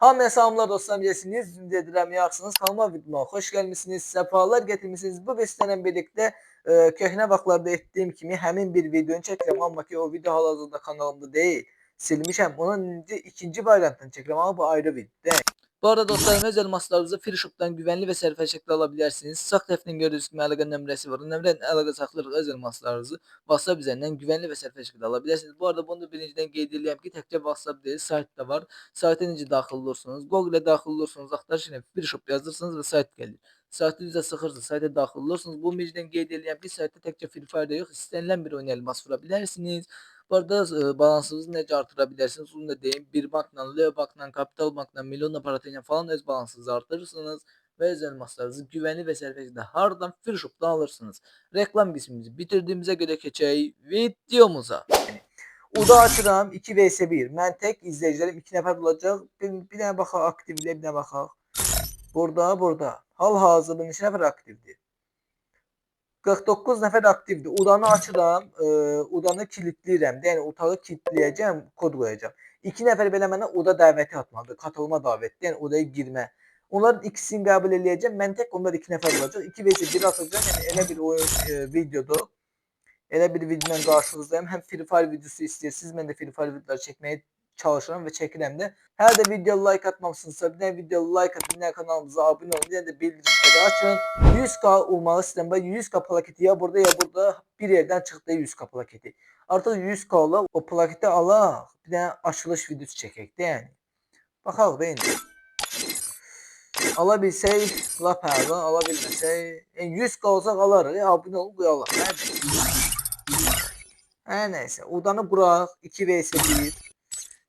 Hamıya salamlar dostlar, bilirsiniz. Ümid edirəm yaxşısınız. Kanalıma videoma hoş gelmişsiniz. Sefalar getirmişsiniz. Bu vesileyle birlikte köhnə vaxtlarda etdiyim kimi həmin bir videonu çəkirəm. Amma ki o video hal-hazırda kanalımda değil. Silmişəm. Onun ikinci variantını çəkirəm ama bu ayrı video. Bu arada dostlarım, öz elmaslarınızı Free Shop'tan güvenli ve sərfəli şəkildə alabilirsiniz. Sağ tərəfdən gördüyünüz kimi əlaqə nömrəsi var. O nömrədən əlaqə saxlayırıq öz elmaslarınızı. WhatsApp üzerinden güvenli ve sərfəli şəkildə alabilirsiniz. Bu arada bunu da birinciden qeyd edeyim ki, təkcə WhatsApp değil, sayt da var. Sayta necə daxil olursunuz? Google-a daxil olursunuz, axtarış ilə Free Shop yazırsınız və sayt gəlir. Saytı üzə sıxırsınız, sayta daxil olursunuz. Bu birinciden qeyd edeyim ki, saytda təkcə Free Fire yox, istənilən bir oyun elmas vura bilərsiniz. Bu arada balansınızı necə artırabilirsiniz? Bunu da deyim. Bir bankla, Leo bankla, Kapital bankla, Milyon aparatıyla falan öz balansınızı artırırsınız ve öz elmaslarınızı güvenli ve sərfəli hardan Free Shop'tan alırsınız. Reklam qismimizi bitirdiğimize göre keçək videomuza. Uda açıram 2 vs 1. Mən tək, izləyicilərim 2 nəfər olacaq. Bir dənə baxaq aktivliyə, bir dənə baxaq. Burada. Hal-hazırda neçə nəfər aktivdir? 49 nəfər aktivdir. Udanı açıram, udanı kilitləyirəm. Yəni otağı kilitləyəcəm, kod qoyacağam. 2 nəfər belə mənə oda dəvəti atmalıdır, katılma dəvəti. Yəni odaya girmə. Onların ikisini qəbul eləyəcəm. Mən tək, onlar 2 nəfər olacaq. 2 vs 1 atacağam. Yəni elə bir oyun videodur. Elə bir videodan qarşınızdayım. Həm Free Fire videosu istəyirsiniz, mən də Free Fire videoları çəkməyə çalışıram və çəkirəm də. Hər də video like atmamışsınızsa, bir dənə video like atın, bir dənə kanalımıza abunə olun, bir dənə də bildirişləri açın. 100k olmalı sistemdə 100k plaketi ya burada bir yerdən çıxdı 100k plaketi. Artıq 100k ola o plaketi alaq, bir dənə açılış videosu çəkək də yəni. Baxaq da indi. Ala bilsək, lap hərdən, ala bilməsək, 100k olsaq alarıq, abunə olun, qoyalaq. Neyse, odanı quraq, 2 vs 1.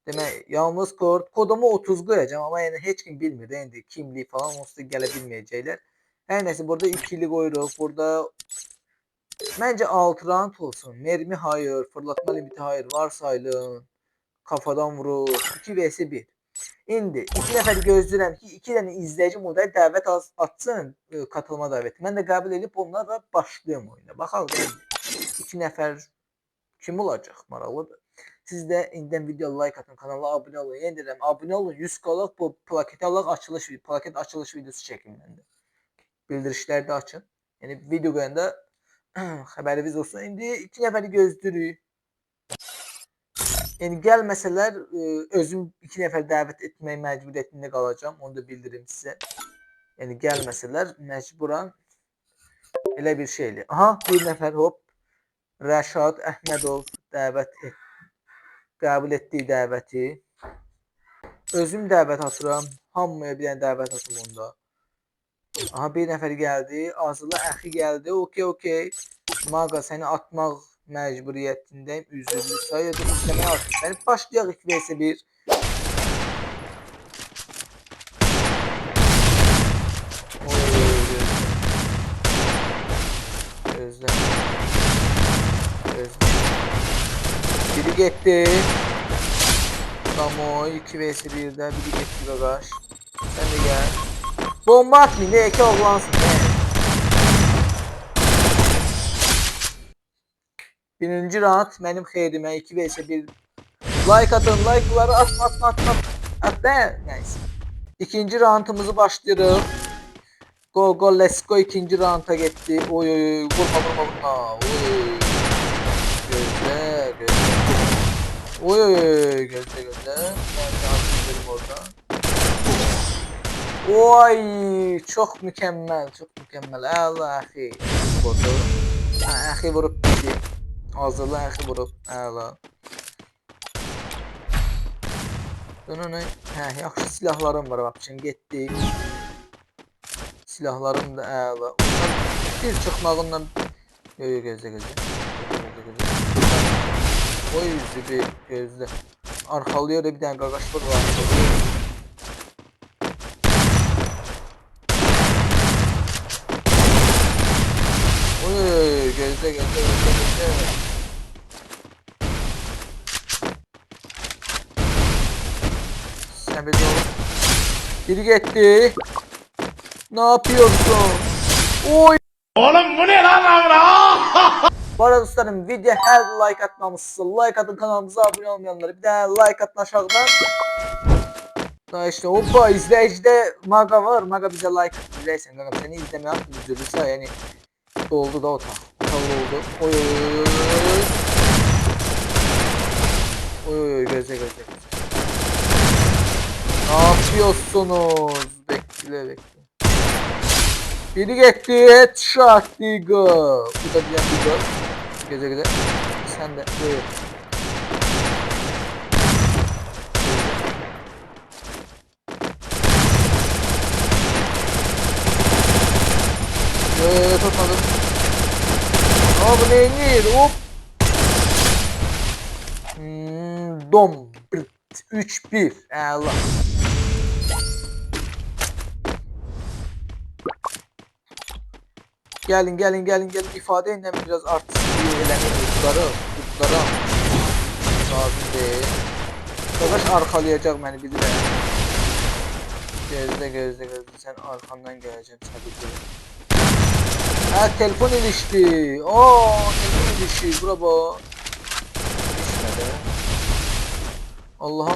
Demək, yalnız kodumu 30 qoyacağım, amma yəni heç kim bilmir də, indi kimlik falan onsuz da gələ bilməyəcəklər. Hər nəsə, burada ikili qoyuruq, burada məncə 6 round olsun. Mermi hayır, fırlatma limiti hayır, varsayılın, kafadan vurur, 2 vs 1. İndi 2 nəfər gözləyirəm ki, 2 dənə izləyicim odaya dəvət atsın, katılma dəvəti. Mən də qəbul edib onlarla başlayım oyuna. Baxaq da indi. 2 nəfər kim olacaq? Maraqlıdır. Siz də indidən video like atın, kanala abunə olun. Yenə deyirəm, abunə olun, 100k alaq, bu plaketi alaq, plaket açılış videosu çəkin məndə. Bildirişləri də açın. Yəni video qoyanda xəbəriniz olsun. İndi 2 nəfəri gözləyirik. Yəni gəlməsələr özüm 2 nəfər dəvət etmək məcburiyyətində qalacağam. Onu da bildirim sizə. Yəni gəlməsələr məcburan elə bir şeydir. Aha, bir nəfər hop. Rəşad Əhmədov dəvət qəbul etdiyi dəvəti. Özüm dəvət atıram. Hamıya bir dənə dəvət atım onda. Aha, bir nəfər gəldi. Azılı əxi gəldi. Okey. Maqa səni atmaq məcburiyyətindəyim. Üzrlü sayıdır. İstəməyə atım səni. Başlayaq 2 vs 1. Gözlə. Biri getdi. Tamam, 2 vs 1'də biri getdi qaqaş. Sən də gəl. Bomba atmayın, deyək ki oğlansın. Birinci round mənim xeyrimə 2 vs 1. Like atın, like'ları atma. Hatta neyse. İkinci roundumuzu başlayırıq. Go, let's go, ikinci rounda getdi. Oy, vurma. Gözlə. Oy, çox mükəmməl. Əla əxi. Vurdu. Əxi vurub bizi. Hazırlı əxi vurub. Əla. Yaxşı silahlarım var. Bakın, getdik. Silahlarım da əla. Bir çıxmağından... Gözlə. Oy, zibi, gözlə. Arxalıyor da bir dənə qaqaş var. Oy, gözlə. Sən bir ol. Biri getdi. Ne yapıyorsun? Oy! Oğlum bu ne lan? Bu arada dostlarım, video her like atmamışsınız. Like atın, kanalımıza abone olmayanları. Bir de like atın aşağıdan. Daha işte hoppa izleyicide Maga var. Maga bize like izleysen kanka. Seni izlemeye attım üzülürse yani doldu da otak. Otak oldu. Oy oy oy oy oy. Oy oy oy göze göze. Ne yapıyorsunuz? Bekle bekle. Biri gitti headshot Digo. Bu da bilen Digo. Göze göze. Sen de böyle. Tutmadım. Aa bu neydi? Hop. Dom. 3-1. Allah. Gelin gelin gelin gelin ifadeyle biraz artistik elemeyin tutlara lazım değil. Arkadaş arkalayacak beni bilir. Gözde sen arkamdan geleceksin tabii ki. Ha telefon ilişti. Oo telefon ilişti. Bravo. İşmedi. Allah'ım.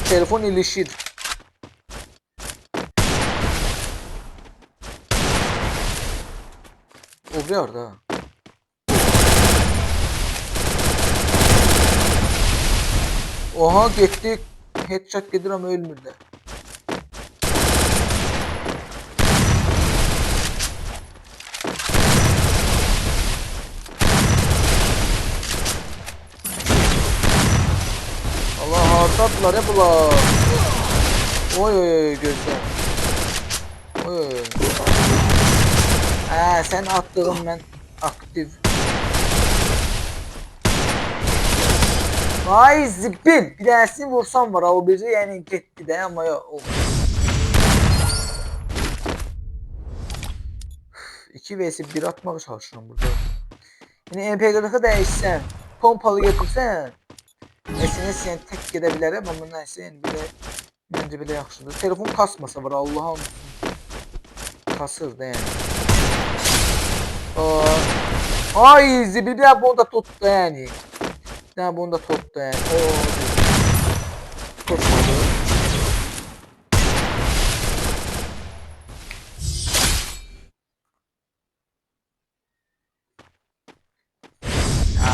Telefon ilişir. O bir orada. Oha gitti. Headshot gelir ama ölmürler. Allah hartatlar hep ulan. Oy oy oy gözler. Oy oy oy. Sen attığın ben aktif. Vay zipil. Bir tanesini vursam var o biri yani gitti de ama ya. 2 vs 1 atmaya çalışıyorum burada. Yine MP40'ı değişsen. Pompalı getirsen. SNS yani tek gidebilir ama neyse yani bile bence bile yaxşıdır. Telefon kasmasa var Allah'ım. Kasır da yani. Ay zibil bir daha bunu da tuttu yani. Bir daha bunu da tuttu yani. Tutmadı.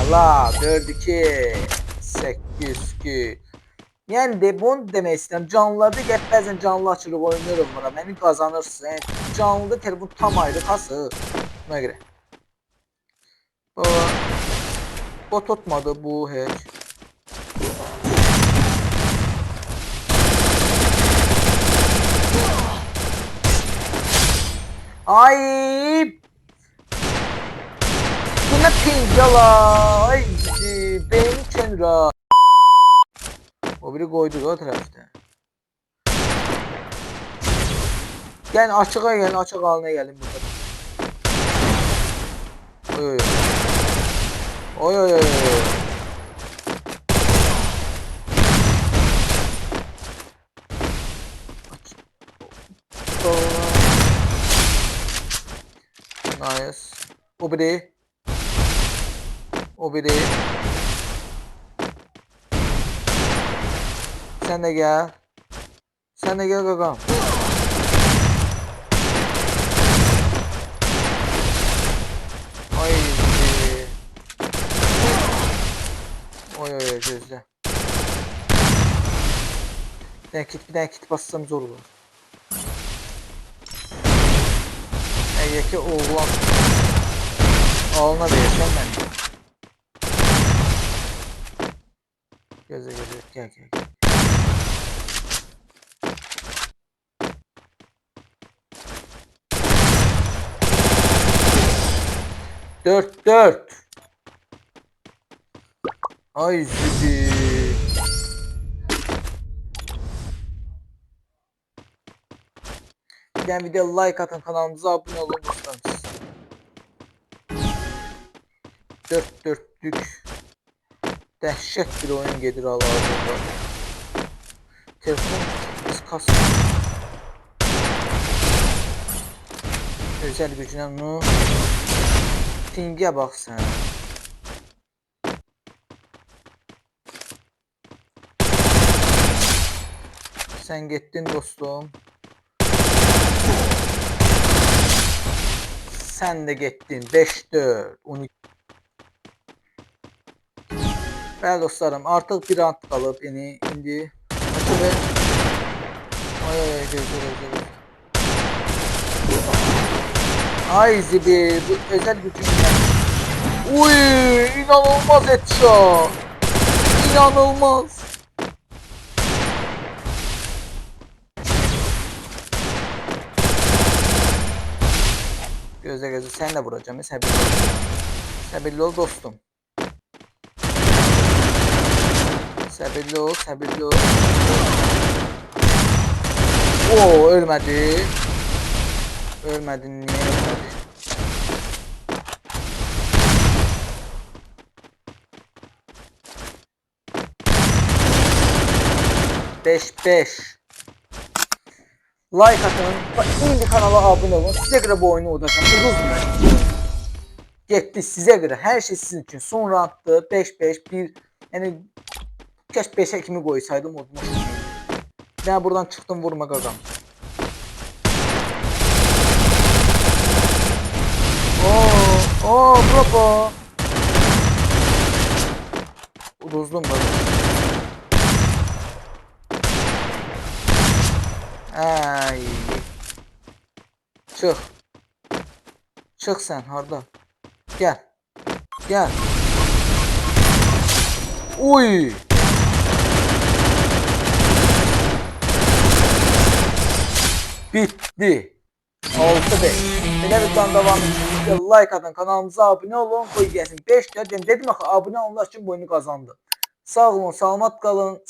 Allah 4-2 8-2. Yani de bunu demək istəyirəm. Canlılarda gəl bəzən canlı açılıb oynuyorum bura. Məni qazanırsın. Yəni canlıda telefon tam ayrı kasır. Buna görə. O tutmadı bu heç. Ay! Bu nə pincala? Ay! Beyni kenara. O biri koydu o tarafta. Gel açığa gelin açık haline gelin burada. Oy oy oy. Oy oy oy. Nice. O biri. O biri. Sen de gel. Sen de gel kakam. Ay. Oy oy gözle. Bir tane kit bassam zor olur. Ki oğlan ağına verirsen ben. Göze gel. 4-4. Ay zidi. Yani video like atın, kanalımıza abone olun dostlar. 4-4'lük dəhşət bir oyun gedir hal-hazırda. Telefon biz kasır. Özel gücünə nu. Ping'e bak sen. Sen getdin dostum. Sen de getdin. 5-4. 12. Bəli dostlarım, artıq bir round qalıb. İndi açılır. Ay gözlə. Ay zibil, bu özel gücünle. Uy, inanılmaz headshot. İnanılmaz. Gözle sen de vuracağım. Səbirli ol dostum. Səbirli ol. Oo, ölmedi. Ölmedin, niye ölmedi? Beş. Like atın. İndi kanala abone olun. Size göre bu oyunu udacağım. Uzun. Getdi size göre. Her şey sizin için. Son roundda 5-5-1. Yani keş 5'e kimi koysaydım olmuş. Ben buradan çıktım vurma qazam. Oo, propo. Uduzdum qazam. Ay. Çık sen harda. Gel. Uy. Bitti. 6-5. Belə bir devam edin. Like atın, kanalımıza abone olun. Qoy gəlsin. 5 dedim axı abone olunlar üçün bu oyunu qazandı. Sağ olun, salamat qalın.